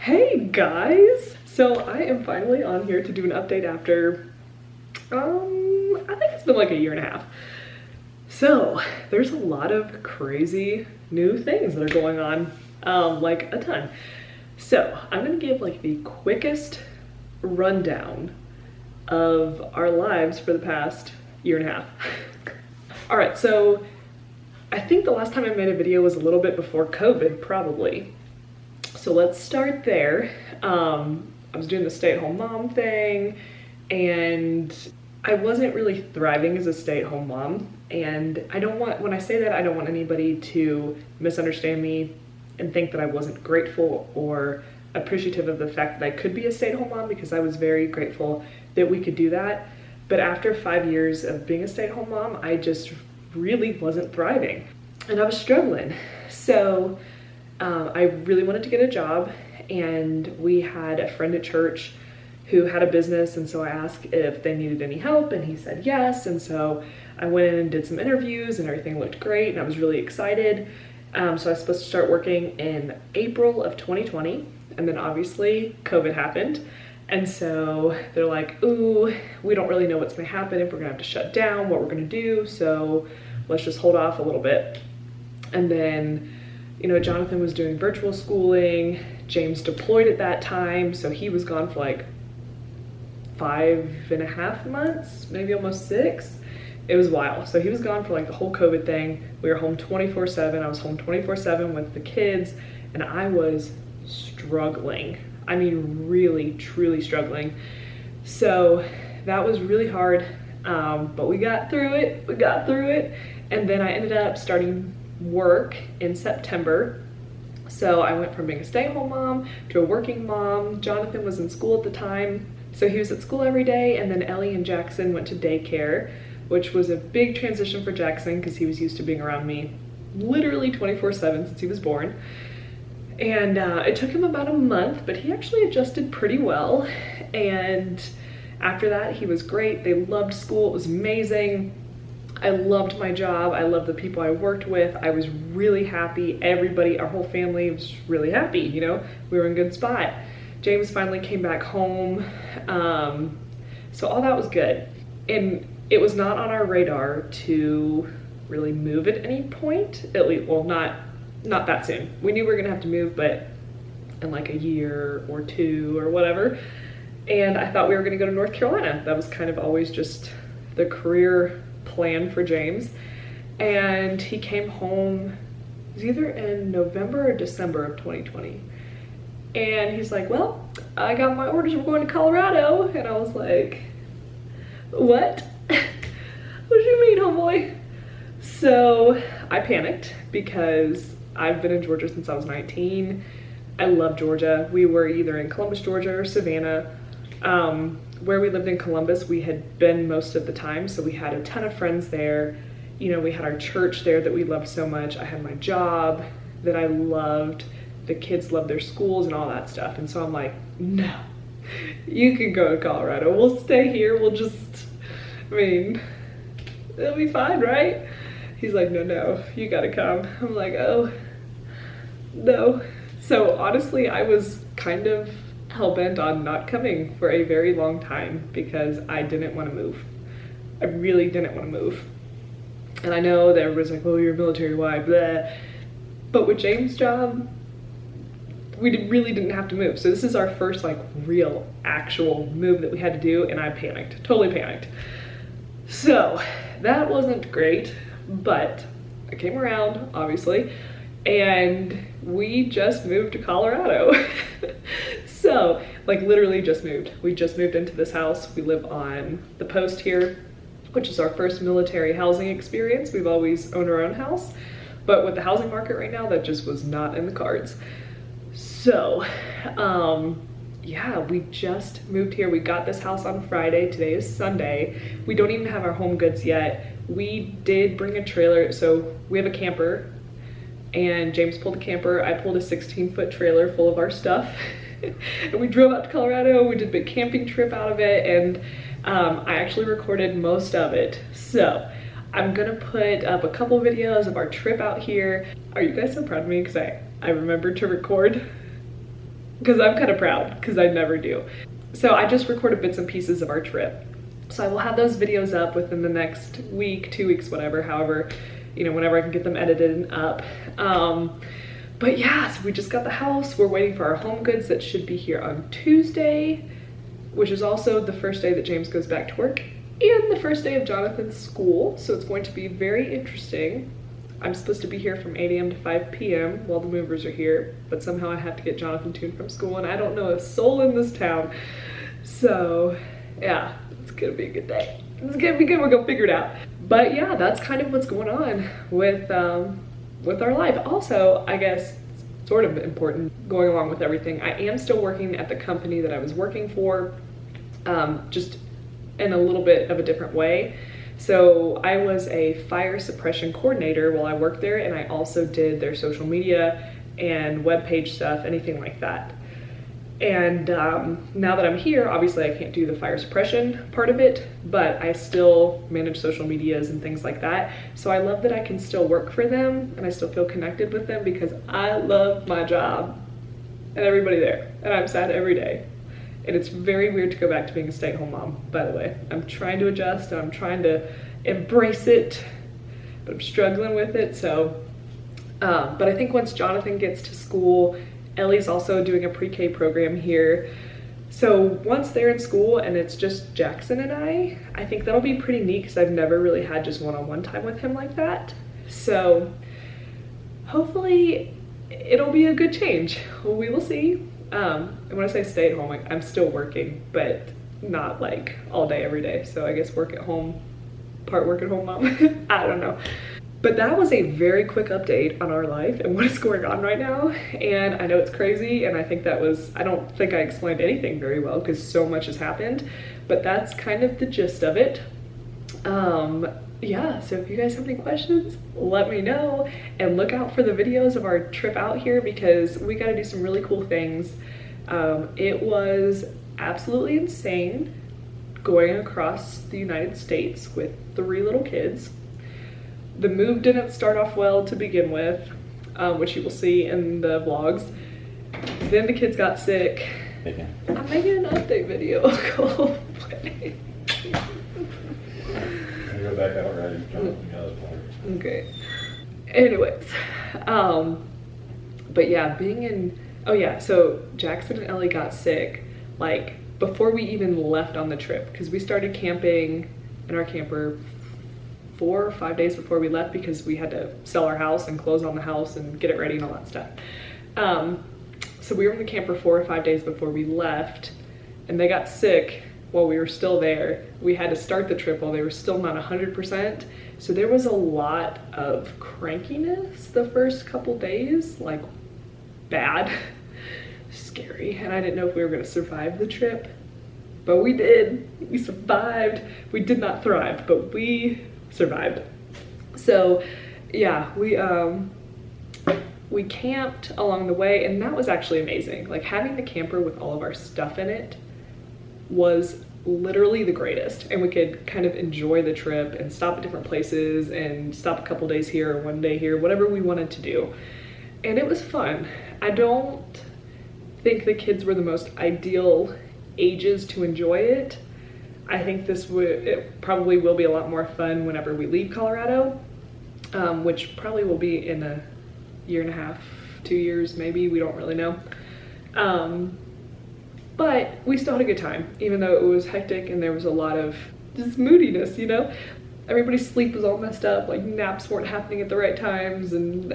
Hey guys! So I am finally on here to do an update after, I think it's been like a year and a half. So there's a lot of crazy new things that are going on, like a ton. So I'm gonna give like the quickest rundown of our lives for the past year and a half. All right, so I think the last time I made a video was a little bit before COVID, probably. So let's start there. I was doing the stay-at-home mom thing, and I wasn't really thriving as a stay-at-home mom. And when I say that, I don't want anybody to misunderstand me and think that I wasn't grateful or appreciative of the fact that I could be a stay-at-home mom, because I was very grateful that we could do that. But after 5 years of being a stay-at-home mom, I just really wasn't thriving and I was struggling. So I really wanted to get a job, and we had a friend at church who had a business, and so I asked if they needed any help, and he said yes. And so I went in and did some interviews, and everything looked great, and I was really excited. So I was supposed to start working in April of 2020, and then obviously COVID happened. And so they're like, ooh, we don't really know what's gonna happen, if we're gonna have to shut down, what we're gonna do, so let's just hold off a little bit. And then, you know, Jonathan was doing virtual schooling. James deployed at that time, so he was gone for like 5.5 months, maybe almost 6. It was wild. So he was gone for like the whole COVID thing. We were home 24/7. I was home 24/7 with the kids, and I was struggling. I mean, really, truly struggling. So that was really hard, but we got through it. And then I ended up starting work in September. So I went from being a stay-at-home mom to a working mom. Jonathan was in school at the time, so he was at school every day, and then Ellie and Jackson went to daycare, which was a big transition for Jackson because he was used to being around me literally 24/7 since he was born. And it took him about a month, but he actually adjusted pretty well. And after that, he was great. They loved school. It was amazing. I loved my job. I loved the people I worked with. I was really happy. Everybody, our whole family was really happy, you know? We were in a good spot. James finally came back home. So all that was good. And it was not on our radar to really move at any point. At least, well, not that soon. We knew we were gonna have to move, but in like a year or 2 or whatever. And I thought we were gonna go to North Carolina. That was kind of always just the career plan for James. And he came home, it was either in November or December of 2020. And he's like, well, I got my orders, we're going to Colorado. And I was like, what? What do you mean, homeboy? So I panicked because I've been in Georgia since I was 19. I love Georgia. We were either in Columbus, Georgia or Savannah. Where we lived in Columbus, we had been most of the time, so we had a ton of friends there. You know, we had our church there that we loved so much. I had my job that I loved. The kids loved their schools and all that stuff. And so I'm like, no, you can go to Colorado. We'll stay here. We'll just, I mean, it'll be fine, right? He's like, no, you gotta come. I'm like, oh, no. So honestly, I was kind of hell-bent on not coming for a very long time because I didn't want to move. I really didn't want to move. And I know that everybody's like, oh, you're military, why, blah. But with James' job, we really didn't have to move. So this is our first like real actual move that we had to do, and I panicked, totally panicked. So that wasn't great, but I came around, obviously, and we just moved to Colorado. So, like, literally just moved. We just moved into this house. We live on the Post here, which is our first military housing experience. We've always owned our own house, but with the housing market right now, that just was not in the cards. So, yeah, we just moved here. We got this house on Friday. Today is Sunday. We don't even have our home goods yet. We did bring a trailer. So we have a camper, and James pulled a camper. I pulled a 16-foot trailer full of our stuff. And we drove out to Colorado. We did a big camping trip out of it, and I actually recorded most of it. So I'm gonna put up a couple videos of our trip out here. Are you guys so proud of me? Because I remembered to record because I'm kind of proud because I never do. So I just recorded bits and pieces of our trip. So I will have those videos up within the next week, 2 weeks, whatever, however, you know, whenever I can get them edited and up. But yeah, so we just got the house. We're waiting for our home goods that should be here on Tuesday, which is also the first day that James goes back to work and the first day of Jonathan's school. So it's going to be very interesting. I'm supposed to be here from 8 a.m. to 5 p.m. while the movers are here, but somehow I have to get Jonathan to and from school, and I don't know a soul in this town. So yeah, it's gonna be a good day. It's gonna be good, we're gonna figure it out. But yeah, that's kind of what's going on with our life. Also, I guess, sort of important going along with everything, I am still working at the company that I was working for, just in a little bit of a different way. So I was a fire suppression coordinator while I worked there, and I also did their social media and webpage stuff, anything like that. And now that I'm here, obviously I can't do the fire suppression part of it, but I still manage social medias and things like that. So I love that I can still work for them and I still feel connected with them because I love my job and everybody there, and I'm sad every day. And it's very weird to go back to being a stay-at-home mom, by the way. I'm trying to adjust and I'm trying to embrace it, but I'm struggling with it. So, but I think once Jonathan gets to school, Ellie's also doing a pre-K program here. So once they're in school and it's just Jackson and I think that'll be pretty neat because I've never really had just one-on-one time with him like that. So hopefully it'll be a good change. We will see. And when I say stay at home, like, I'm still working, but not like all day, every day. So I guess work at home, part work at home mom. I don't know. But that was a very quick update on our life and what is going on right now. And I know it's crazy, and I think I don't think I explained anything very well because so much has happened, but that's kind of the gist of it. Yeah, so if you guys have any questions, let me know, and look out for the videos of our trip out here because we got to do some really cool things. It was absolutely insane going across the United States with 3 little kids. The move didn't start off well to begin with, which you will see in the vlogs. Then the kids got sick. I'm making an update video. Go away. Go back out right in front of the other part. Okay. Anyways, but yeah, oh yeah, so Jackson and Ellie got sick like before we even left on the trip because we started camping in our camper 4 or 5 days before we left because we had to sell our house and close on the house and get it ready and all that stuff. So we were in the camper 4 or 5 days before we left, and they got sick while we were still there. We had to start the trip while they were still not 100%. So there was a lot of crankiness the first couple days, like bad, scary. And I didn't know if we were gonna survive the trip, but we did. We survived. We did not thrive, but we survived. So yeah, we camped along the way, and that was actually amazing. Like having the camper with all of our stuff in it was literally the greatest, and we could kind of enjoy the trip and stop at different places and stop a couple days here or 1 day here, whatever we wanted to do. And it was fun. I don't think the kids were the most ideal ages to enjoy it. I think it probably will be a lot more fun whenever we leave Colorado, which probably will be in a 1.5 to 2 years, maybe, we don't really know. But we still had a good time, even though it was hectic and there was a lot of just moodiness, you know? Everybody's sleep was all messed up, like naps weren't happening at the right times, and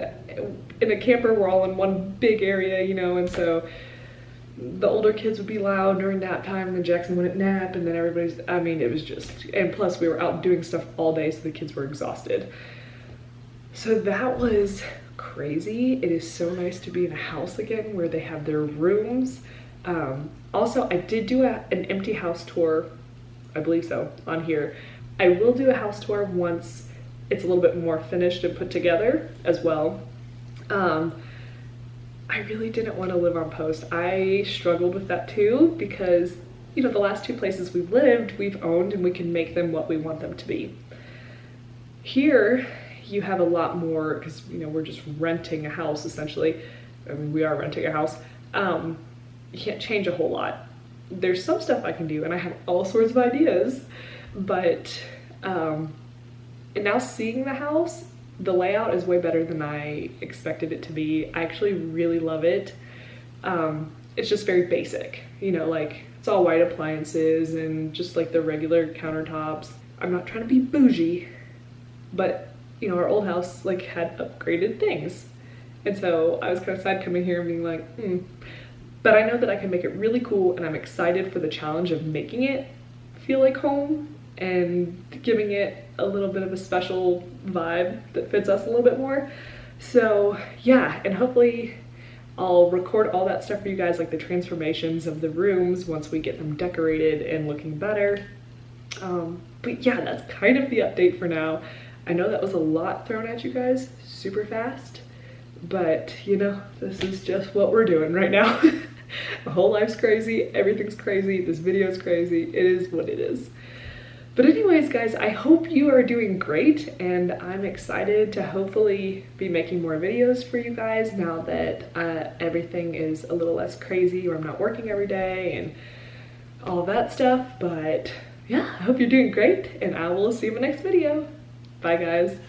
in a camper we're all in one big area, you know, and so the older kids would be loud during nap time, and then Jackson wouldn't nap, and then it was just, and plus we were out doing stuff all day, so the kids were exhausted. So that was crazy. It is so nice to be in a house again where they have their rooms. Also, I did do an empty house tour, I believe so, on here. I will do a house tour once it's a little bit more finished and put together as well. I really didn't want to live on post. I struggled with that too because, you know, the last 2 places we've lived, we've owned, and we can make them what we want them to be. Here, you have a lot more, because, you know, we're just renting a house essentially. I mean, we are renting a house. you can't change a whole lot. There's some stuff I can do, and I have all sorts of ideas, but and now seeing the house, the layout is way better than I expected it to be. I actually really love it. It's just very basic, you know, like it's all white appliances and just like the regular countertops. I'm not trying to be bougie, but you know, our old house like had upgraded things. And so I was kind of sad coming here and being like, But I know that I can make it really cool, and I'm excited for the challenge of making it feel like home and giving it a little bit of a special vibe that fits us a little bit more. So yeah, and hopefully I'll record all that stuff for you guys, like the transformations of the rooms once we get them decorated and looking better. But yeah, that's kind of the update for now. I know that was a lot thrown at you guys super fast, but you know, this is just what we're doing right now. My whole life's crazy, everything's crazy, this video's crazy, it is what it is. But anyways, guys, I hope you are doing great, and I'm excited to hopefully be making more videos for you guys now that everything is a little less crazy, or I'm not working every day and all that stuff. But yeah, I hope you're doing great, and I will see you in the next video. Bye, guys.